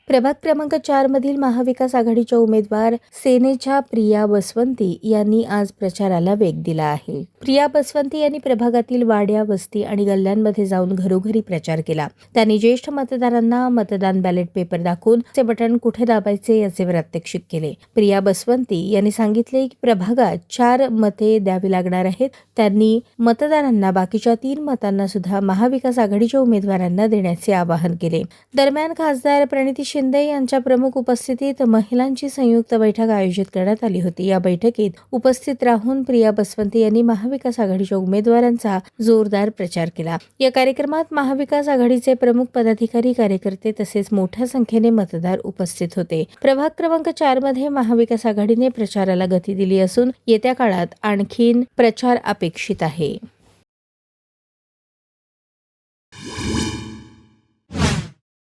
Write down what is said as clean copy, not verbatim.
प्रभाग क्रमांक 4 मधील महाविकास आघाडीच्या उमेदवार सेनेच्या प्रिया बसवंती यांनी आज प्रचाराला वेग दिला आहे. प्रिया बसवंती यांनी प्रभागातील वाड्या, वस्ती आणि गल्ल्यांमध्ये जाऊन घरोघरी प्रचार केला. त्यांनी ज्येष्ठ मतदारांना मतदान बॅलेट पेपर दाखवून ते बटन कुठे दाबायचे याचे प्रात्यक्षिक केले. प्रिया बसवंती यांनी सांगितले की प्रभागात 4 मते द्यावी लागणार आहेत. त्यांनी मतदारांना बाकीच्या 3 मतांना सुद्धा महाविकास आघाडीच्या उमेदवारांना देण्याचे आवाहन केले. दरम्यान खासदार प्रणिती शिंदे यांच्या प्रमुख उपस्थितीत महिलांची संयुक्त बैठक आयोजित करण्यात आली होती. या बैठकीत उपस्थित राहून प्रिया बसवंती यांनी महाविकास आघाडीच्या उमेदवारांचा जोरदार प्रचार केला. या कार्यक्रमात महाविकास आघाडीचे प्रमुख पदाधिकारी, कार्यकर्ते तसेच मोठ्या संख्येने मतदार उपस्थित होते. प्रभाग क्रमांक 4 मध्ये महाविकास आघाडीने प्रचाराला गती दिली असून येत्या काळात आणखीन प्रचार अपेक्षित आहे.